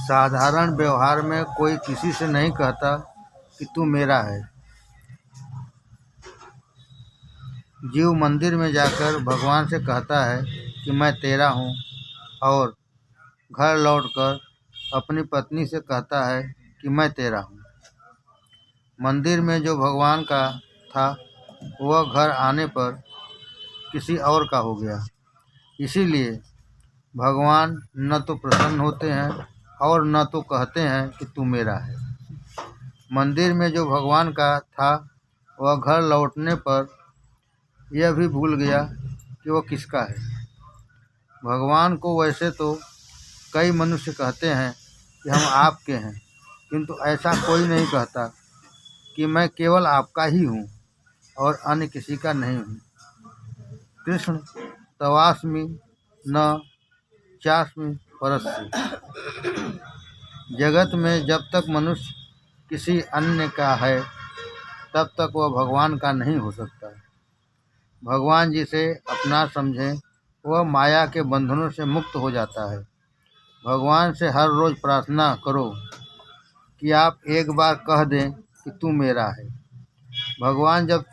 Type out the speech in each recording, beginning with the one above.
साधारण व्यवहार में कोई किसी से नहीं कहता कि तू मेरा है। जीव मंदिर में जाकर भगवान से कहता है कि मैं तेरा हूँ, और घर लौटकर अपनी पत्नी से कहता है कि मैं तेरा हूँ। मंदिर में जो भगवान का था वह घर आने पर किसी और का हो गया। इसीलिए भगवान न तो प्रसन्न होते हैं और न तो कहते हैं कि तू मेरा है। मंदिर में जो भगवान का था वह घर लौटने पर यह भी भूल गया कि वह किसका है। भगवान को वैसे तो कई मनुष्य कहते हैं कि हम आपके हैं, किंतु ऐसा कोई नहीं कहता कि मैं केवल आपका ही हूँ और अन्य किसी का नहीं हूँ। कृष्ण तवास्मि न चास्मि परस्य। जगत में जब तक मनुष्य किसी अन्य का है तब तक वह भगवान का नहीं हो सकता। भगवान जिसे अपना समझे वह माया के बंधनों से मुक्त हो जाता है। भगवान से हर रोज़ प्रार्थना करो कि आप एक बार कह दें कि तू मेरा है। भगवान जब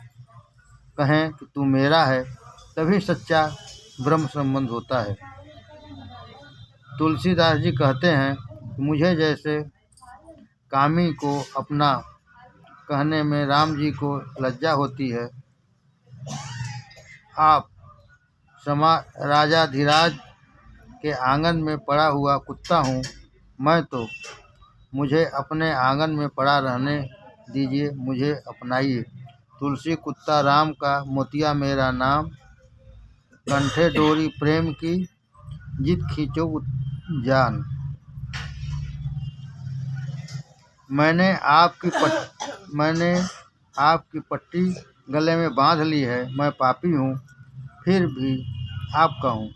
कहें कि तू मेरा है तभी सच्चा ब्रह्म संबंध होता है। तुलसीदास जी कहते हैं कि मुझे जैसे कामी को अपना कहने में राम जी को लज्जा होती है, आप राजाधिराज के आंगन में पड़ा हुआ कुत्ता हूँ मैं, तो मुझे अपने आंगन में पड़ा रहने दीजिए, मुझे अपनाइए। तुलसी कुत्ता राम का, मोतिया मेरा नाम, कंठे डोरी प्रेम की, जित खींचो जान। मैंने आपकी पट्टी गले में बांध ली है। मैं पापी हूँ फिर भी आपका हूँ।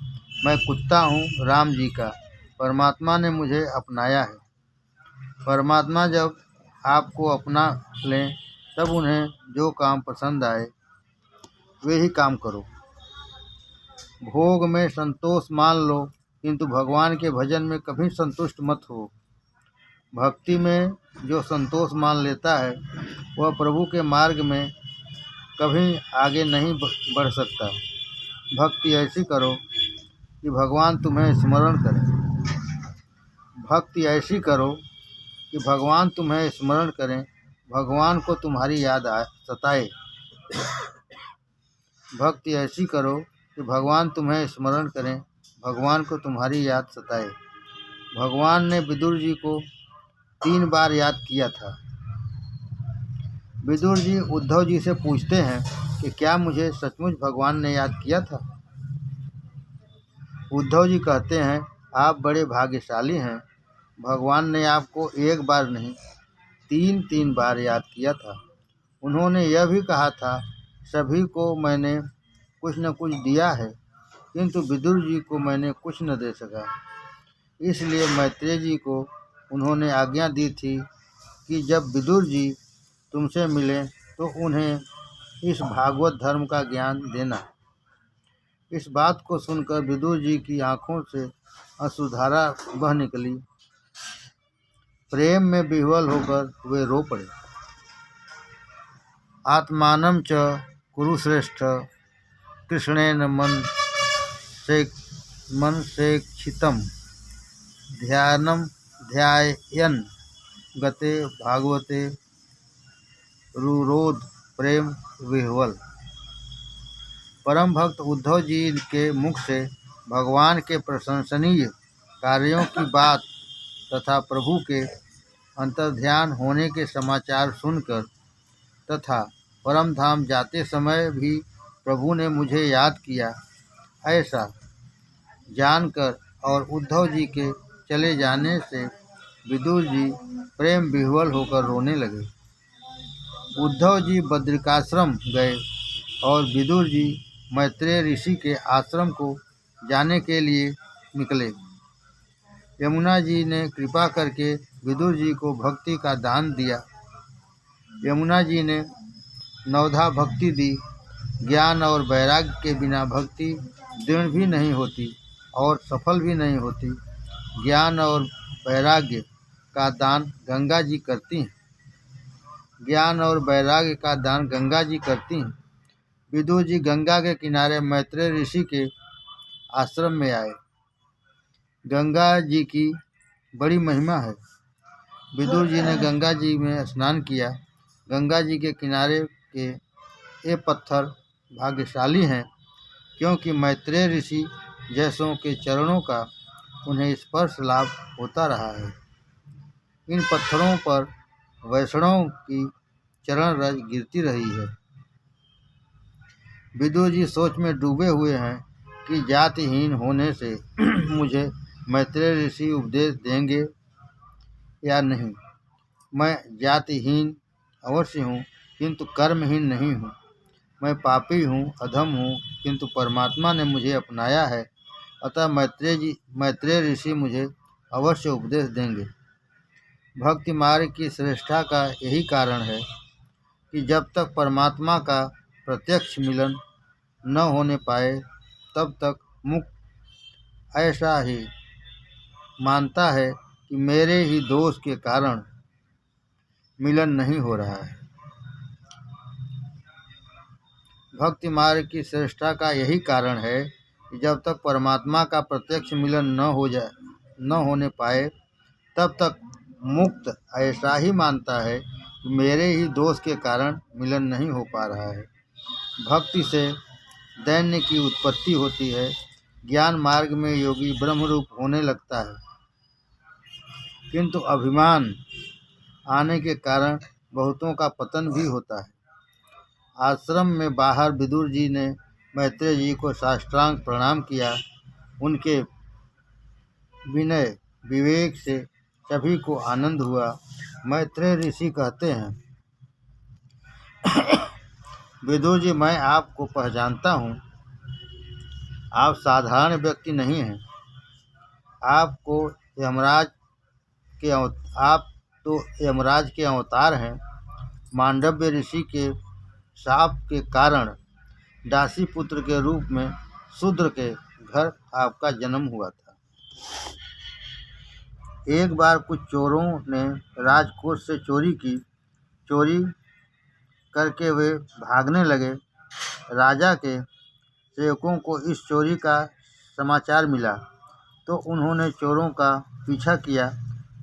मैं कुत्ता हूँ राम जी का। परमात्मा ने मुझे अपनाया है। परमात्मा जब आपको अपना लें तब उन्हें जो काम पसंद आए वे ही काम करो। भोग में संतोष मान लो, किंतु भगवान के भजन में कभी संतुष्ट मत हो। भक्ति में जो संतोष मान लेता है वह प्रभु के मार्ग में कभी आगे नहीं बढ़ सकता। भक्ति ऐसी करो कि भगवान तुम्हें स्मरण करें। भक्ति ऐसी करो कि भगवान तुम्हें स्मरण करें, भगवान को तुम्हारी याद सताए। भक्ति ऐसी करो कि भगवान तुम्हें स्मरण करें, भगवान को तुम्हारी याद सताए। भगवान ने विदुर जी को 3 बार याद किया था। विदुर जी उद्धव जी से पूछते हैं कि क्या मुझे सचमुच भगवान ने याद किया था? उद्धव जी कहते हैं, आप बड़े भाग्यशाली हैं, भगवान ने आपको 1 बार नहीं 3 बार याद किया था। उन्होंने यह भी कहा था, सभी को मैंने कुछ न कुछ दिया है, किंतु विदुर जी को मैंने कुछ न दे सका। इसलिए मैत्रेय जी को उन्होंने आज्ञा दी थी कि जब विदुर जी तुमसे मिलें तो उन्हें इस भागवत धर्म का ज्ञान देना। इस बात को सुनकर विदुर जी की आंखों से अश्रुधारा बह निकली। प्रेम में विह्वल होकर वे रो पड़े। आत्मानं च कुरु श्रेष्ठ, कृष्णेन मन सेक्षितं, ध्यायन् गते भागवते रुरोध प्रेम विह्वल। परम भक्त उद्धव जी के मुख से भगवान के प्रशंसनीय कार्यों की बात तथा प्रभु के अंतर्ध्यान होने के समाचार सुनकर तथा परम धाम जाते समय भी प्रभु ने मुझे याद किया, ऐसा जानकर और उद्धव जी के चले जाने से विदुर जी प्रेम विह्वल होकर रोने लगे। उद्धव जी बद्रिकाश्रम गए और विदुर जी मैत्रेय ऋषि के आश्रम को जाने के लिए निकले। यमुना जी ने कृपा करके विदुर जी को भक्ति का दान दिया। यमुना जी ने 9धा भक्ति दी। ज्ञान और वैराग्य के बिना भक्ति दृढ़ भी नहीं होती और सफल भी नहीं होती। ज्ञान और वैराग्य का दान गंगा जी करती हैं। ज्ञान और वैराग्य का दान गंगा जी करती हैं। विदुर जी गंगा के किनारे मैत्रेय ऋषि के आश्रम में आए। गंगा जी की बड़ी महिमा है। विदुर जी ने गंगा जी में स्नान किया। गंगा जी के किनारे के ये पत्थर भाग्यशाली हैं, क्योंकि मैत्रेय ऋषि जैसों के चरणों का उन्हें स्पर्श लाभ होता रहा है। इन पत्थरों पर वैष्णव की चरण रज गिरती रही है। विदुर जी सोच में डूबे हुए हैं कि जातिहीन होने से मुझे मैत्रेय ऋषि उपदेश देंगे या नहीं। मैं जातिहीन अवश्य हूँ, किंतु कर्महीन नहीं हूँ। मैं पापी हूँ, अधम हूँ, किंतु परमात्मा ने मुझे अपनाया है। अतः मैत्रेय ऋषि मुझे अवश्य उपदेश देंगे। भक्ति मार्ग की श्रेष्ठता का यही कारण है कि जब तक परमात्मा का प्रत्यक्ष मिलन न होने पाए, तब तक मुक्त ऐसा ही मानता है कि मेरे ही दोष के कारण मिलन नहीं हो रहा है। भक्ति मार्ग की श्रेष्ठता का यही कारण है कि जब तक परमात्मा का प्रत्यक्ष मिलन न होने पाए, तब तक मुक्त ऐसा ही मानता है कि मेरे ही दोष के कारण मिलन नहीं हो पा रहा है। भक्ति से दैन्य की उत्पत्ति होती है। ज्ञान मार्ग में योगी ब्रह्मरूप होने लगता है, किंतु अभिमान आने के कारण बहुतों का पतन भी होता है। आश्रम में बाहर विदुर जी ने मैत्रेय जी को साष्टांग प्रणाम किया। उनके विनय विवेक से सभी को आनंद हुआ। मैत्रेय ऋषि कहते हैं, विदुर जी, मैं आपको पहचानता हूँ। आप साधारण व्यक्ति नहीं हैं। आप तो यमराज के अवतार हैं। मांडव्य ऋषि के शाप के कारण दासी पुत्र के रूप में शूद्र के घर आपका जन्म हुआ था। एक बार कुछ चोरों ने राजकोष से चोरी की। चोरी करके वे भागने लगे। राजा के सेवकों को इस चोरी का समाचार मिला, तो उन्होंने चोरों का पीछा किया।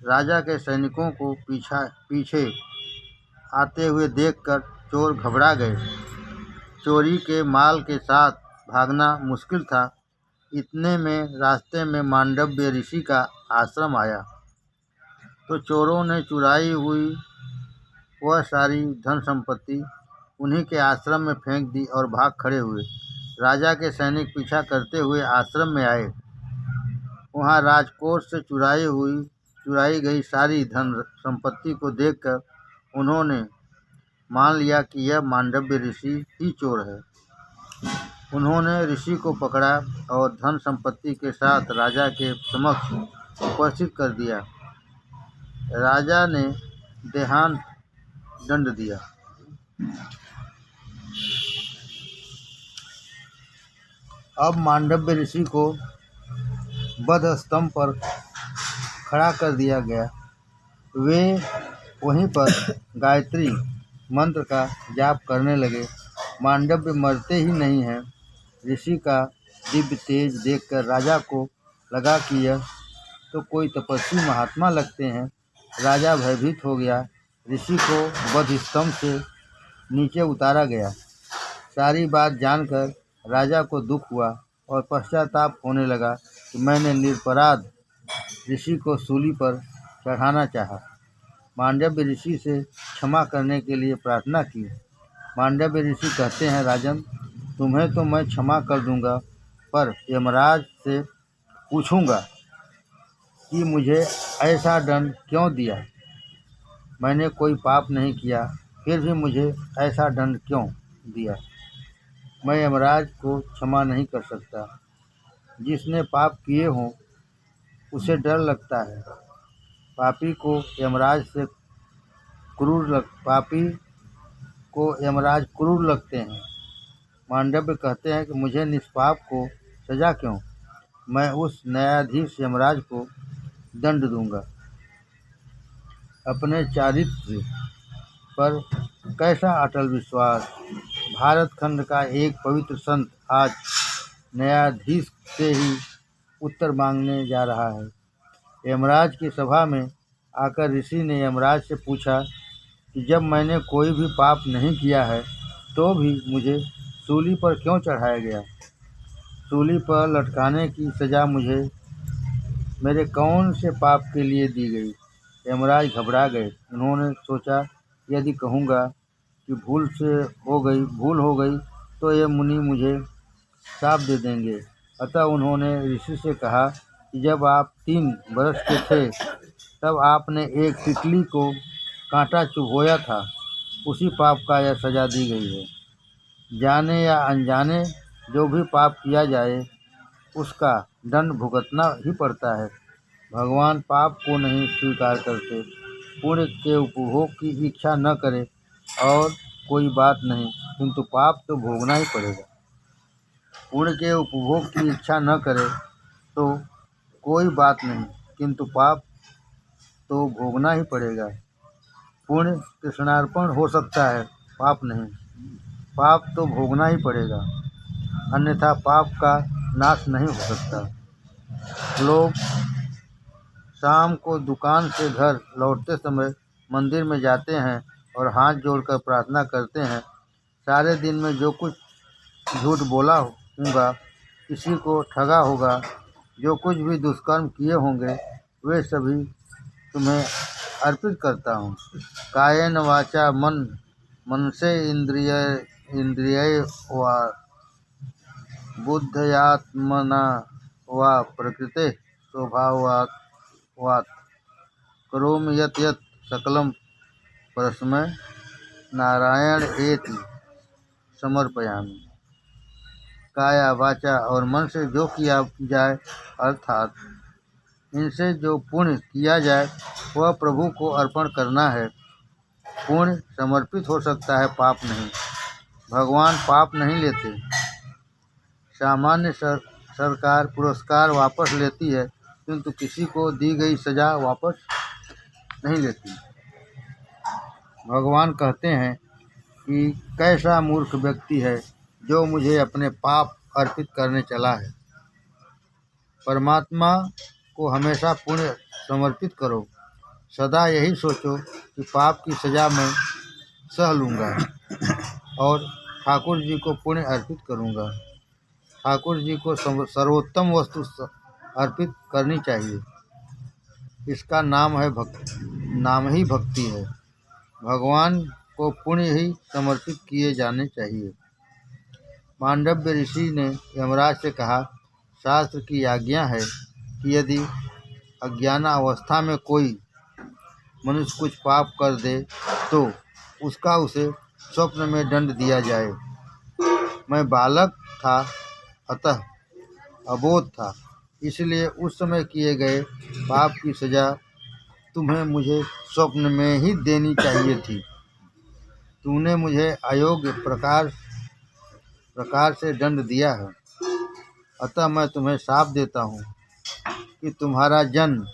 राजा के सैनिकों को पीछे आते हुए देखकर चोर घबरा गए। चोरी के माल के साथ भागना मुश्किल था। इतने में रास्ते में मांडव्य ऋषि का आश्रम आया, तो चोरों ने चुराई हुई वह सारी धन संपत्ति उन्हीं के आश्रम में फेंक दी और भाग खड़े हुए। राजा के सैनिक पीछा करते हुए आश्रम में आए। वहां राजकोष से चुराई गई सारी धन संपत्ति को देखकर उन्होंने मान लिया कि यह मांडव्य ऋषि ही चोर है। उन्होंने ऋषि को पकड़ा और धन संपत्ति के साथ राजा के समक्ष उपस्थित कर दिया। राजा ने देहांत दंड दिया। अब मांडव्य ऋषि को वध स्तंभ पर खड़ा कर दिया गया। वे वहीं पर गायत्री मंत्र का जाप करने लगे। मांडव्य मरते ही नहीं हैं। ऋषि का दिव्य तेज देखकर राजा को लगा कि यह तो कोई तपस्वी महात्मा लगते हैं। राजा भयभीत हो गया। ऋषि को वध स्तंभ से नीचे उतारा गया। सारी बात जानकर राजा को दुख हुआ और पश्चाताप होने लगा कि मैंने निरपराध ऋषि को सूली पर चढ़ाना चाहा। मांडव्य ऋषि से क्षमा करने के लिए प्रार्थना की। मांडव्य ऋषि कहते हैं, राजन, तुम्हें तो मैं क्षमा कर दूंगा, पर यमराज से पूछूंगा कि मुझे ऐसा दंड क्यों दिया। मैंने कोई पाप नहीं किया, फिर भी मुझे ऐसा दंड क्यों दिया। मैं यमराज को क्षमा नहीं कर सकता। जिसने पाप किए हों उसे डर लगता है। पापी को यमराज क्रूर लगते हैं। मांडव्य कहते हैं कि मुझे निष्पाप को सजा क्यों। मैं उस न्यायाधीश यमराज को दंड दूंगा। अपने चारित्र पर कैसा अटल विश्वास। भारत खंड का एक पवित्र संत आज न्यायाधीश से ही उत्तर मांगने जा रहा है। यमराज की सभा में आकर ऋषि ने यमराज से पूछा कि जब मैंने कोई भी पाप नहीं किया है तो भी मुझे सूली पर क्यों चढ़ाया गया। सूली पर लटकाने की सज़ा मुझे मेरे कौन से पाप के लिए दी गई। यमराज घबरा गए। उन्होंने सोचा यदि कहूँगा कि भूल हो गई तो ये मुनि मुझे श्राप दे देंगे। अतः उन्होंने ऋषि से कहा कि जब आप 3 वर्ष के थे तब आपने एक तितली को कांटा चुभोया था, उसी पाप का यह सज़ा दी गई है। जाने या अनजाने जो भी पाप किया जाए उसका दंड भुगतना ही पड़ता है। भगवान पाप को नहीं स्वीकार करते। पुण्य के उपभोग की इच्छा न करे और कोई बात नहीं, किंतु पाप तो भोगना ही पड़ेगा। पुण्य के उपभोग की इच्छा न करे तो कोई बात नहीं, किंतु पाप तो भोगना ही पड़ेगा। पुण्य कृष्णार्पण हो सकता है, पाप नहीं। पाप तो भोगना ही पड़ेगा, अन्यथा पाप का नाश नहीं हो सकता। लोग शाम को दुकान से घर लौटते समय मंदिर में जाते हैं और हाथ जोड़कर प्रार्थना करते हैं, सारे दिन में जो कुछ झूठ बोला होगा, किसी को ठगा होगा, जो कुछ भी दुष्कर्म किए होंगे, वे सभी तुम्हें अर्पित करता हूँ। कायेन वाचा मन से इंद्रिय व बुद्धयात्मना व प्रकृते स्वभावात् करोमि यत् यत् सकलं परस्मै नारायण एति समर्पयामि। काया वाचा और मन से जो किया जाए, अर्थात इनसे जो पुण्य किया जाए वह प्रभु को अर्पण करना है। पुण्य समर्पित हो सकता है, पाप नहीं। भगवान पाप नहीं लेते। सामान्य सरकार पुरस्कार वापस लेती है, किंतु किसी को दी गई सज़ा वापस नहीं लेती। भगवान कहते हैं कि कैसा मूर्ख व्यक्ति है जो मुझे अपने पाप अर्पित करने चला है। परमात्मा को हमेशा पुण्य समर्पित करो। सदा यही सोचो कि पाप की सज़ा मैं सह लूँगा और ठाकुर जी को पुण्य अर्पित करूँगा। ठाकुर जी को सर्वोत्तम वस्तु अर्पित करनी चाहिए। इसका नाम ही भक्ति है। भगवान को पुण्य ही समर्पित किए जाने चाहिए। मांडव्य ऋषि ने यमराज से कहा, शास्त्र की आज्ञा है कि यदि अज्ञान अवस्था में कोई मनुष्य कुछ पाप कर दे तो उसका उसे स्वप्न में दंड दिया जाए। मैं बालक था, अतः अबोध था, इसलिए उस समय किए गए पाप की सज़ा तुम्हें मुझे स्वप्न में ही देनी चाहिए थी। तूने मुझे अयोग्य प्रकार से दंड दिया है, अतः मैं तुम्हें शाप देता हूँ कि तुम्हारा जन्म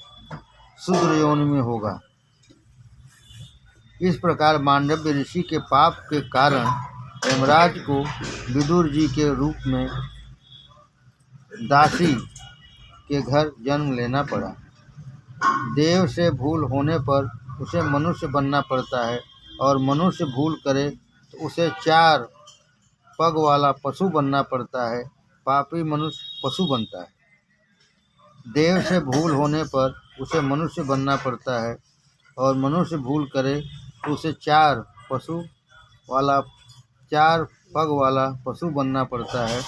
शूद्र योनि में होगा। इस प्रकार मांडव्य ऋषि के पाप के कारण यमराज को विदुर जी के रूप में दासी के घर जन्म लेना पड़ा। देव से भूल होने पर उसे मनुष्य बनना पड़ता है, और मनुष्य भूल करे तो उसे 4 पग वाला पशु बनना पड़ता है। पापी मनुष्य पशु बनता है। देव से भूल होने पर उसे मनुष्य बनना पड़ता है, और मनुष्य भूल करे तो उसे 4 पग वाला पशु बनना पड़ता है।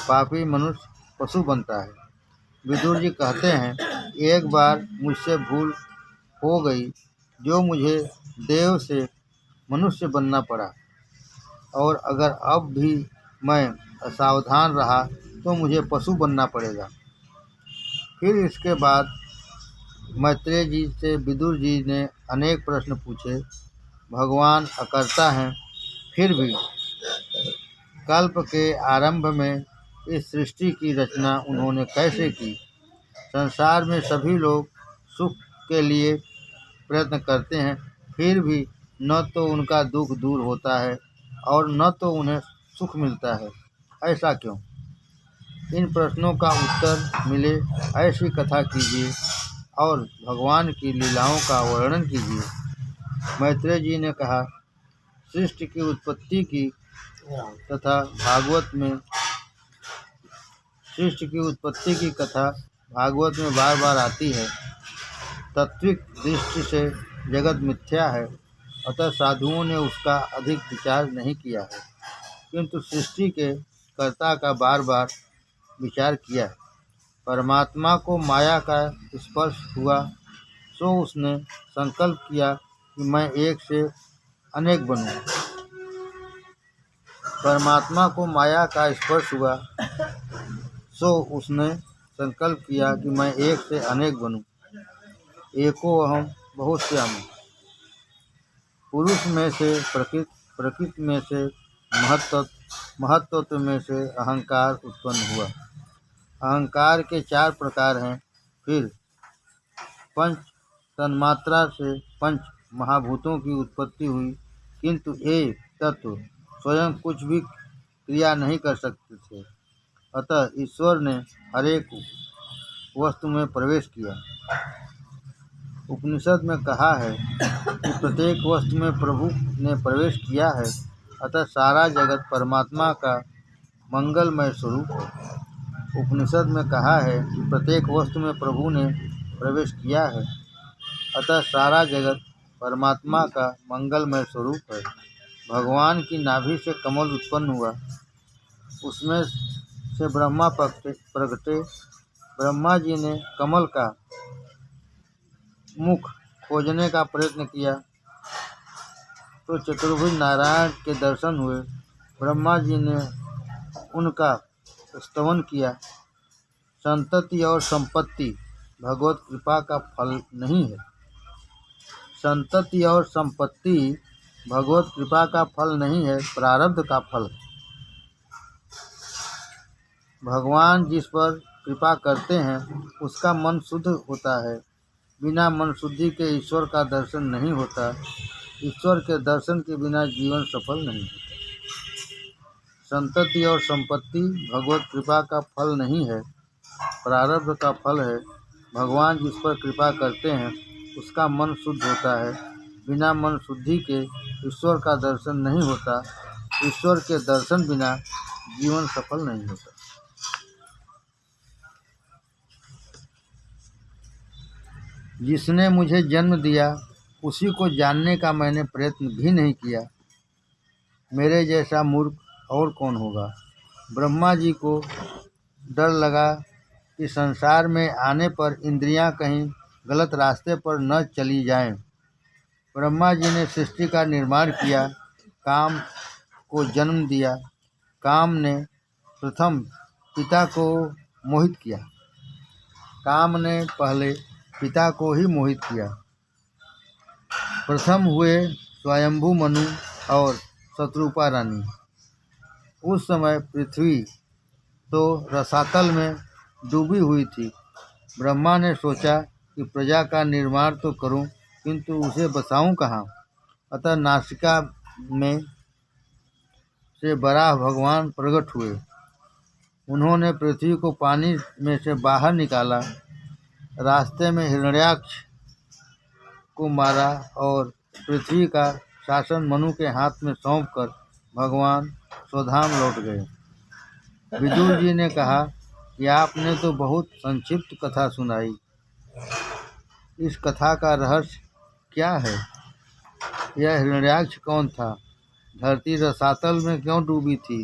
पापी मनुष्य पशु बनता है। विदुर जी कहते हैं, एक बार मुझसे भूल हो गई जो मुझे देव से मनुष्य बनना पड़ा, और अगर अब भी मैं असावधान रहा तो मुझे पशु बनना पड़ेगा। फिर इसके बाद मैत्रेय जी से विदुर जी ने अनेक प्रश्न पूछे। भगवान अकर्ता हैं, फिर भी कल्प के आरंभ में इस सृष्टि की रचना उन्होंने कैसे की। संसार में सभी लोग सुख के लिए प्रयत्न करते हैं, फिर भी न तो उनका दुख दूर होता है और न तो उन्हें सुख मिलता है। ऐसा क्यों? इन प्रश्नों का उत्तर मिले ऐसी कथा कीजिए और भगवान की लीलाओं का वर्णन कीजिए। मैत्रेय जी ने कहा, सृष्टि की उत्पत्ति की तथा सृष्टि की उत्पत्ति की कथा भागवत में बार बार आती है। तात्विक दृष्टि से जगत मिथ्या है, अतः साधुओं ने उसका अधिक विचार नहीं किया है, किंतु सृष्टि के कर्ता का बार बार विचार किया है। परमात्मा को माया का स्पर्श हुआ, सो उसने संकल्प किया कि मैं एक से अनेक बनूं। परमात्मा को माया का स्पर्श हुआ, सो उसने संकल्प किया कि मैं एक से अनेक बनूं। एको अहम बहुश्यामः। पुरुष में से प्रकृति, प्रकृति में से महत्त्व में से अहंकार उत्पन्न हुआ। अहंकार के 4 प्रकार हैं। फिर पंच तन्मात्रा से 5 महाभूतों की उत्पत्ति हुई, किंतु एक तत्व स्वयं कुछ भी क्रिया नहीं कर सकते थे, अतः ईश्वर ने हरेक वस्तु में प्रवेश किया। उपनिषद में कहा है कि प्रत्येक वस्तु में प्रभु ने प्रवेश किया है, अतः सारा जगत परमात्मा का मंगलमय स्वरूप है। उपनिषद में कहा है कि प्रत्येक वस्तु में प्रभु ने प्रवेश किया है, अतः सारा जगत परमात्मा का मंगलमय स्वरूप है। भगवान की नाभि से कमल उत्पन्न हुआ, उसमें से ब्रह्मा प्रगटे। ब्रह्मा जी ने कमल का मुख खोजने का प्रयत्न किया तो चतुर्भुज नारायण के दर्शन हुए। ब्रह्मा जी ने उनका स्तवन किया। संतति और संपत्ति भगवत कृपा का फल नहीं है। संतति और संपत्ति भगवत कृपा का फल नहीं है, प्रारब्ध का फल है। भगवान जिस पर कृपा करते हैं उसका मन शुद्ध होता है। बिना मन शुद्धि के ईश्वर का दर्शन नहीं होता। ईश्वर के दर्शन के बिना जीवन सफल नहीं होता। संतति और संपत्ति भगवत कृपा का फल नहीं है, प्रारब्ध का फल है। भगवान जिस पर कृपा करते हैं उसका मन शुद्ध होता है। बिना मन शुद्धि के ईश्वर का दर्शन नहीं होता। ईश्वर के दर्शन बिना जीवन सफल नहीं होता। जिसने मुझे जन्म दिया उसी को जानने का मैंने प्रयत्न भी नहीं किया। मेरे जैसा मूर्ख और कौन होगा। ब्रह्मा जी को डर लगा कि संसार में आने पर इंद्रियां कहीं गलत रास्ते पर न चली जाएं। ब्रह्मा जी ने सृष्टि का निर्माण किया, काम को जन्म दिया। काम ने प्रथम पिता को मोहित किया। काम ने पहले पिता को ही मोहित किया। प्रथम हुए स्वयंभू मनु और शत्रुपा रानी। उस समय पृथ्वी तो रसातल में डूबी हुई थी। ब्रह्मा ने सोचा कि प्रजा का निर्माण तो करूं, किंतु उसे बसाऊं कहाँ। अतः नासिका में से वराह भगवान प्रकट हुए। उन्होंने पृथ्वी को पानी में से बाहर निकाला, रास्ते में हिरण्याक्ष को मारा और पृथ्वी का शासन मनु के हाथ में सौंपकर भगवान स्वधाम लौट गए। विदुर जी ने कहा कि आपने तो बहुत संक्षिप्त कथा सुनाई, इस कथा का रहस्य क्या है? यह हिरण्याक्ष कौन था? धरती रसातल में क्यों डूबी थी?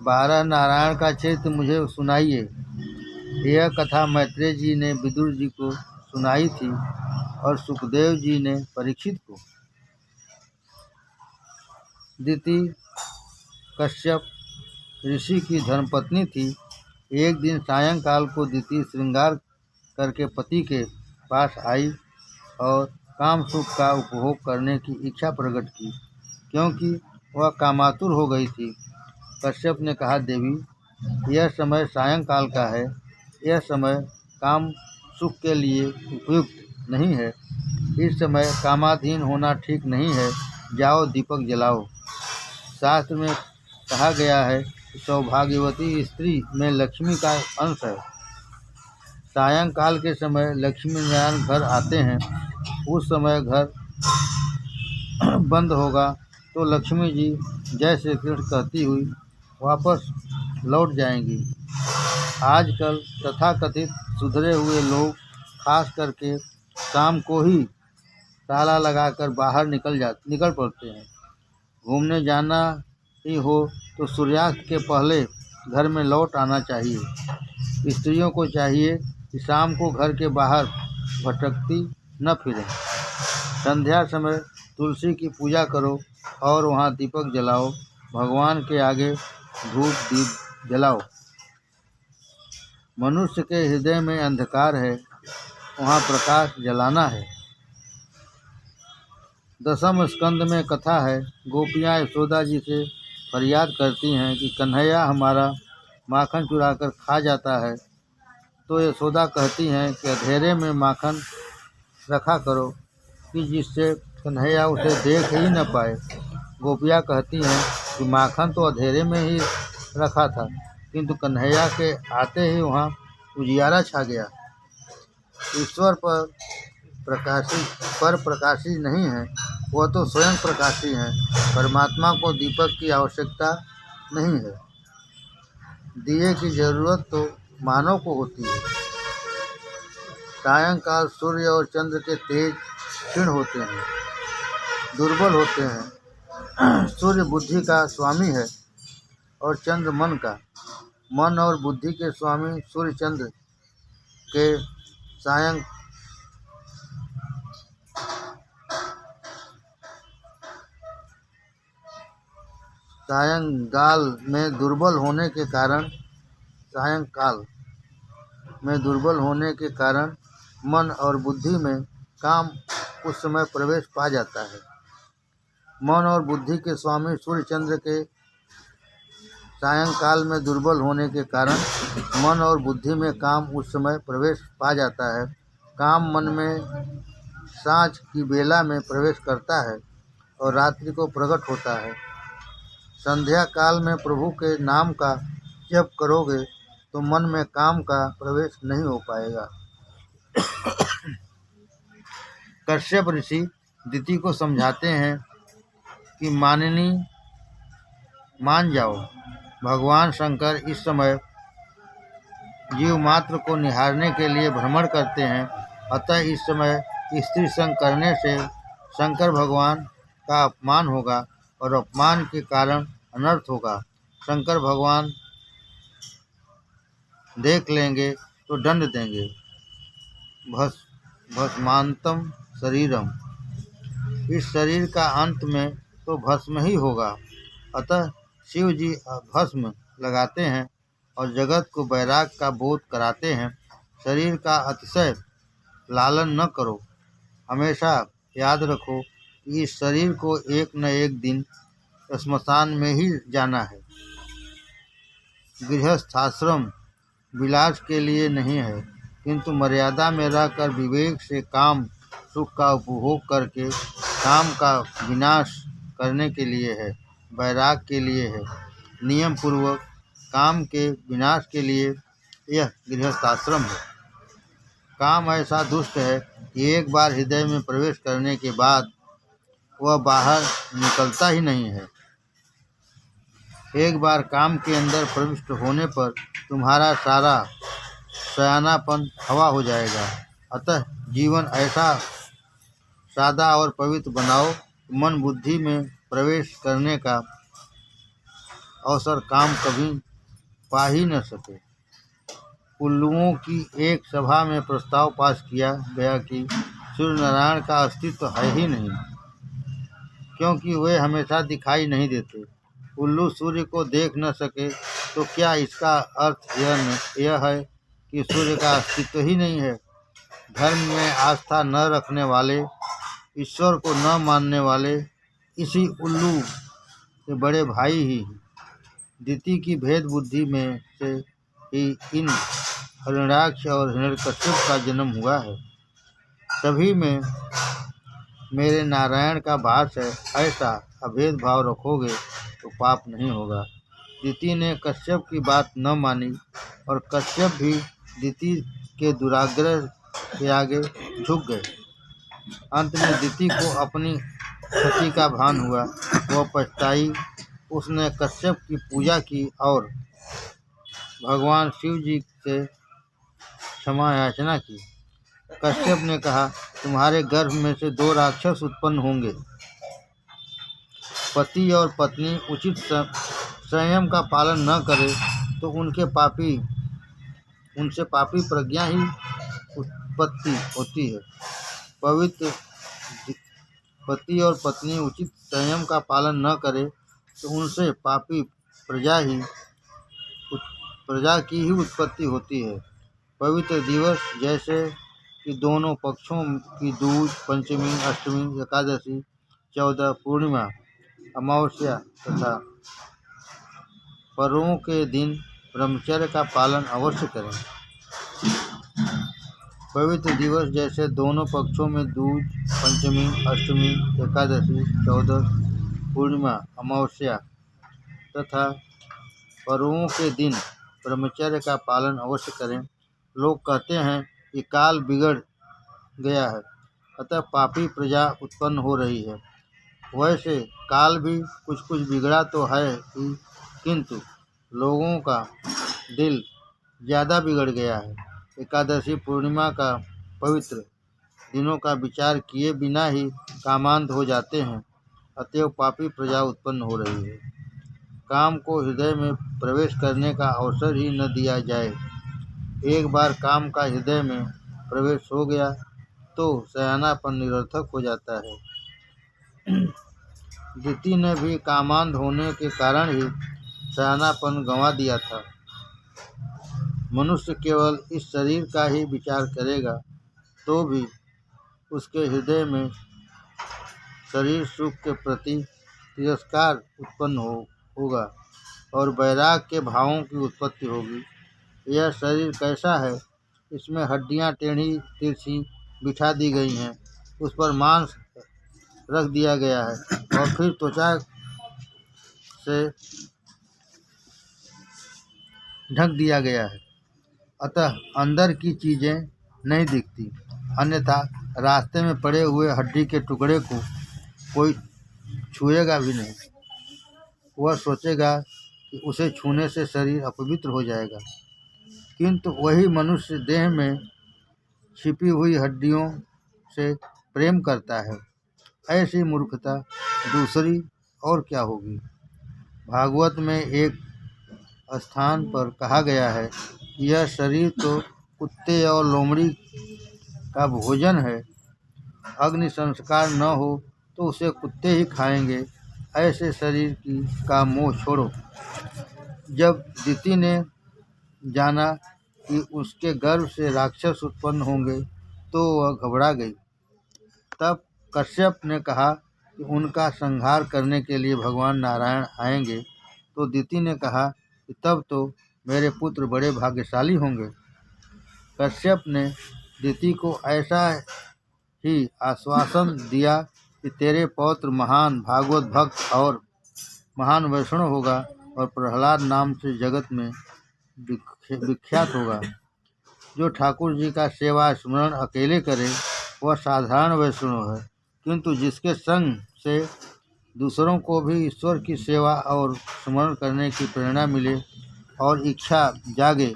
12 नारायण का चरित्र मुझे सुनाइए। यह कथा मैत्रेय जी ने विदुर जी को सुनाई थी और सुखदेव जी ने परीक्षित को। दिति कश्यप ऋषि की धर्मपत्नी थी। एक दिन सायंकाल को दिति श्रृंगार करके पति के पास आई और काम सुख का उपभोग करने की इच्छा प्रकट की, क्योंकि वह कामातुर हो गई थी। कश्यप ने कहा, देवी, यह समय सायंकाल का है। यह समय काम सुख के लिए उपयुक्त नहीं है। इस समय कामाधीन होना ठीक नहीं है। जाओ दीपक जलाओ। शास्त्र में कहा गया है कि सौभाग्यवती स्त्री में लक्ष्मी का अंश है। सायंकाल के समय लक्ष्मी नारायण घर आते हैं। उस समय घर बंद होगा तो लक्ष्मी जी जय श्री कृष्ण कहती हुई वापस लौट जाएंगी। आजकल तथाकथित सुधरे हुए लोग खास करके शाम को ही ताला लगाकर बाहर निकल पड़ते हैं। घूमने जाना ही हो तो सूर्यास्त के पहले घर में लौट आना चाहिए। स्त्रियों को चाहिए कि शाम को घर के बाहर भटकती न फिरें। संध्या समय तुलसी की पूजा करो और वहाँ दीपक जलाओ। भगवान के आगे धूप दीप जलाओ। मनुष्य के हृदय में अंधकार है, वहाँ प्रकाश जलाना है। दसम स्कंद में कथा है, गोपियाँ यशोदा जी से फरियाद करती हैं कि कन्हैया हमारा माखन चुराकर खा जाता है। तो यशोदा कहती हैं कि अंधेरे में माखन रखा करो कि जिससे कन्हैया उसे देख ही न पाए। गोपियाँ कहती हैं कि माखन तो अंधेरे में ही रखा था, किंतु कन्हैया के आते ही वहाँ उजियारा छा गया। ईश्वर पर प्रकाशी नहीं है, वह तो स्वयं प्रकाशी हैं। परमात्मा को दीपक की आवश्यकता नहीं है। दिए की जरूरत तो मानव को होती है। सायंकाल सूर्य और चंद्र के तेज क्षीण होते हैं, दुर्बल होते हैं। सूर्य बुद्धि का स्वामी है और चंद्र मन का। मन और बुद्धि के स्वामी सूर्य चंद्र के सायंकाल में दुर्बल होने के कारण मन और बुद्धि में काम उस समय प्रवेश पा जाता है। मन और बुद्धि के स्वामी सूर्य चंद्र के सायंकाल में दुर्बल होने के कारण मन और बुद्धि में काम उस समय प्रवेश पा जाता है। काम मन में सांझ की बेला में प्रवेश करता है और रात्रि को प्रकट होता है। संध्या काल में प्रभु के नाम का जप करोगे तो मन में काम का प्रवेश नहीं हो पाएगा। कश्यप ऋषि दिति को समझाते हैं कि मान जाओ। भगवान शंकर इस समय जीव मात्र को निहारने के लिए भ्रमण करते हैं, अतः इस समय स्त्री संग करने से शंकर भगवान का अपमान होगा और अपमान के कारण अनर्थ होगा। शंकर भगवान देख लेंगे तो दंड देंगे। भस्मांतम शरीरम, इस शरीर का अंत में तो भस्म ही होगा। अतः शिव जी भस्म लगाते हैं और जगत को वैराग का बोध कराते हैं। शरीर का अतिशय लालन न करो। हमेशा याद रखो कि इस शरीर को एक न एक दिन श्मशान में ही जाना है। गृहस्थाश्रम विलास के लिए नहीं है, किंतु मर्यादा में रहकर विवेक से काम सुख का उपभोग करके काम का विनाश करने के लिए है, वैराग के लिए है। नियम पूर्वक काम के विनाश के लिए यह गृहस्थाश्रम है। काम ऐसा दुष्ट है कि एक बार हृदय में प्रवेश करने के बाद वह बाहर निकलता ही नहीं है। एक बार काम के अंदर प्रविष्ट होने पर तुम्हारा सारा सयानापन हवा हो जाएगा। अतः जीवन ऐसा सादा और पवित्र बनाओ, मन बुद्धि में प्रवेश करने का अवसर काम कभी पा ही न सके। उल्लुओं की एक सभा में प्रस्ताव पास किया गया कि सूर्य नारायण का अस्तित्व है ही नहीं, क्योंकि वे हमेशा दिखाई नहीं देते। उल्लू सूर्य को देख न सके तो क्या इसका अर्थ यह है कि सूर्य का अस्तित्व ही नहीं है? धर्म में आस्था न रखने वाले, ईश्वर को न मानने वाले इसी उल्लू के बड़े भाई ही हैं। दिति की भेद बुद्धि में से ही इन हिरण्याक्ष और हिरण्यकश्यप का जन्म हुआ है। सभी में मेरे नारायण का भाष है, ऐसा अभेद भाव रखोगे तो पाप नहीं होगा। दिति ने कश्यप की बात न मानी और कश्यप भी दिति के दुराग्रह के आगे झुक गए। अंत में दिति को अपनी क्षति का भान हुआ। वह पछताई। उसने कश्यप की पूजा की और भगवान शिव जी से क्षमा याचना की। कश्यप ने कहा, तुम्हारे गर्भ में से 2 राक्षस उत्पन्न होंगे। पति और पत्नी उचित संयम का पालन न करें तो उनसे पापी प्रज्ञा ही उत्पत्ति होती है। पवित्र पति और पत्नी उचित संयम का पालन न करे तो उनसे पापी प्रजा की ही उत्पत्ति होती है। पवित्र दिवस जैसे कि दोनों पक्षों की दूज, पंचमी, अष्टमी, एकादशी, 14 पूर्णिमा, अमावस्या तथा पर्वों के दिन ब्रह्मचर्य का पालन अवश्य करें। पवित्र दिवस जैसे दोनों पक्षों में दूज, पंचमी, अष्टमी, एकादशी, 14 पूर्णिमा, अमावस्या तथा पर्वों के दिन ब्रह्मचर्य का पालन अवश्य करें। लोग कहते हैं कि काल बिगड़ गया है, अतः पापी प्रजा उत्पन्न हो रही है। वैसे काल भी कुछ कुछ बिगड़ा तो है ही, किंतु लोगों का दिल ज़्यादा बिगड़ गया है। एकादशी पूर्णिमा का पवित्र दिनों का विचार किए बिना ही कामांध हो जाते हैं, अतएव पापी प्रजा उत्पन्न हो रही है। काम को हृदय में प्रवेश करने का अवसर ही न दिया जाए। एक बार काम का हृदय में प्रवेश हो गया तो सयानापन निरर्थक हो जाता है। दिति ने भी कामांध होने के कारण ही सयानापन गंवा दिया था। मनुष्य केवल इस शरीर का ही विचार करेगा तो भी उसके हृदय में शरीर सुख के प्रति तिरस्कार उत्पन्न होगा और वैराग के भावों की उत्पत्ति होगी। यह शरीर कैसा है? इसमें हड्डियां टेढ़ी तिरछी बिठा दी गई हैं, उस पर मांस रख दिया गया है और फिर त्वचा से ढक दिया गया है, अतः अंदर की चीज़ें नहीं दिखती। अन्यथा रास्ते में पड़े हुए हड्डी के टुकड़े को कोई छुएगा भी नहीं। वह सोचेगा कि उसे छूने से शरीर अपवित्र हो जाएगा, किंतु वही मनुष्य देह में छिपी हुई हड्डियों से प्रेम करता है। ऐसी मूर्खता दूसरी और क्या होगी। भागवत में एक स्थान पर कहा गया है कि यह शरीर तो कुत्ते और लोमड़ी का भोजन है। अग्नि संस्कार न हो तो उसे कुत्ते ही खाएंगे। ऐसे शरीर का मोह छोड़ो। जब दिति ने जाना कि उसके गर्भ से राक्षस उत्पन्न होंगे तो वह घबरा गई। तब कश्यप ने कहा कि उनका संहार करने के लिए भगवान नारायण आएंगे। तो दिति ने कहा कि तब तो मेरे पुत्र बड़े भाग्यशाली होंगे। कश्यप ने दिति को ऐसा ही आश्वासन दिया कि तेरे पौत्र महान भागवत भक्त और महान वैष्णव होगा और प्रहलाद नाम से जगत में विख्यात होगा। जो ठाकुर जी का सेवा स्मरण अकेले करे वह साधारण वैष्णव है, किंतु जिसके संग से दूसरों को भी ईश्वर की सेवा और स्मरण करने की प्रेरणा मिले और इच्छा जागे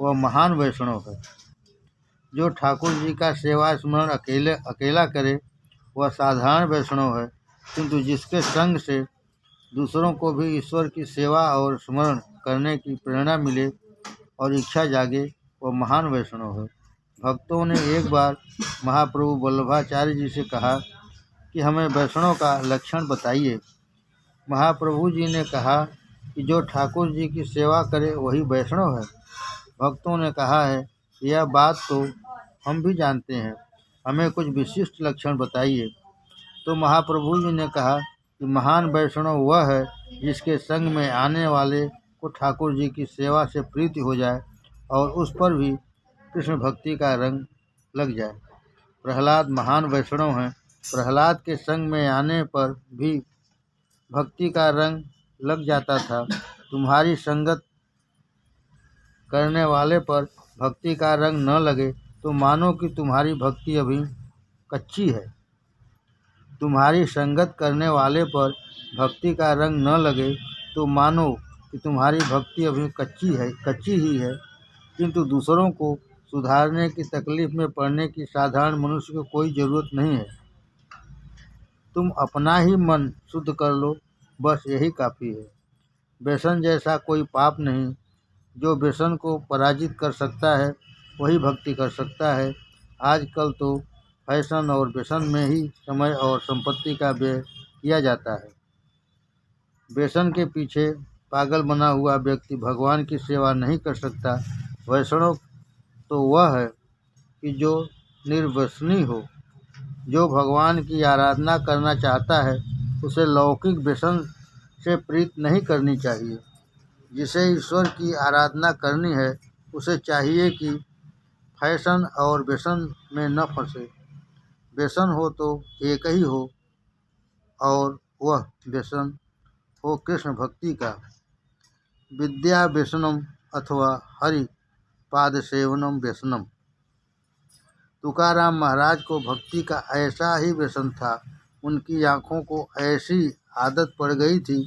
वह महान वैष्णव है। जो ठाकुर जी का सेवा स्मरण अकेला करे वह साधारण वैष्णव है, किंतु जिसके संग से दूसरों को भी ईश्वर की सेवा और स्मरण करने की प्रेरणा मिले और इच्छा जागे वह महान वैष्णव है। भक्तों ने एक बार महाप्रभु वल्लभाचार्य जी से कहा कि हमें वैष्णव का लक्षण बताइए। महाप्रभु जी ने कहा कि जो ठाकुर जी की सेवा करे वही वैष्णव है। भक्तों ने कहा है, यह बात तो हम भी जानते हैं, हमें कुछ विशिष्ट लक्षण बताइए। तो महाप्रभु जी ने कहा कि महान वैष्णव वह है जिसके संग में आने वाले को ठाकुर जी की सेवा से प्रीति हो जाए और उस पर भी कृष्ण भक्ति का रंग लग जाए। प्रहलाद महान वैष्णव हैं, प्रहलाद के संग में आने पर भी भक्ति का रंग लग जाता था। तुम्हारी संगत करने वाले पर भक्ति का रंग न लगे तो मानो कि तुम्हारी भक्ति अभी कच्ची है। तुम्हारी संगत करने वाले पर भक्ति का रंग न लगे तो मानो कि तुम्हारी भक्ति अभी कच्ची ही है। किंतु दूसरों को सुधारने की तकलीफ में पड़ने की साधारण मनुष्य को कोई ज़रूरत नहीं है। तुम अपना ही मन शुद्ध कर लो, बस यही काफ़ी है। व्यसन जैसा कोई पाप नहीं। जो व्यसन को पराजित कर सकता है वही भक्ति कर सकता है। आजकल तो फैशन और व्यसन में ही समय और संपत्ति का व्यय किया जाता है। व्यसन के पीछे पागल बना हुआ व्यक्ति भगवान की सेवा नहीं कर सकता। वैष्णव तो वह है कि जो निर्व्यसनी हो। जो भगवान की आराधना करना चाहता है उसे लौकिक व्यसन से प्रीत नहीं करनी चाहिए। जिसे ईश्वर की आराधना करनी है उसे चाहिए कि फैशन और व्यसन में न फंसे। व्यसन हो तो एक ही हो और वह व्यसन हो कृष्ण भक्ति का। विद्या व्यसनम अथवा हरि पाद सेवनम व्यसनम। तुकाराम महाराज को भक्ति का ऐसा ही व्यसन था। उनकी आँखों को ऐसी आदत पड़ गई थी,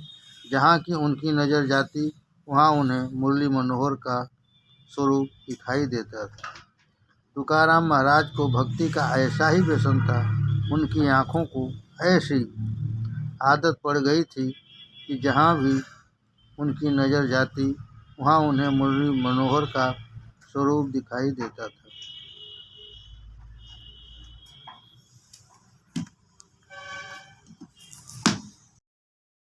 जहाँ की उनकी नज़र जाती वहाँ उन्हें मुरली मनोहर का स्वरूप दिखाई देता था। तुकाराम महाराज को भक्ति का ऐसा ही व्यसन था। उनकी आँखों को ऐसी आदत पड़ गई थी कि जहाँ भी उनकी नज़र जाती वहाँ उन्हें मुरली मनोहर का स्वरूप दिखाई देता था।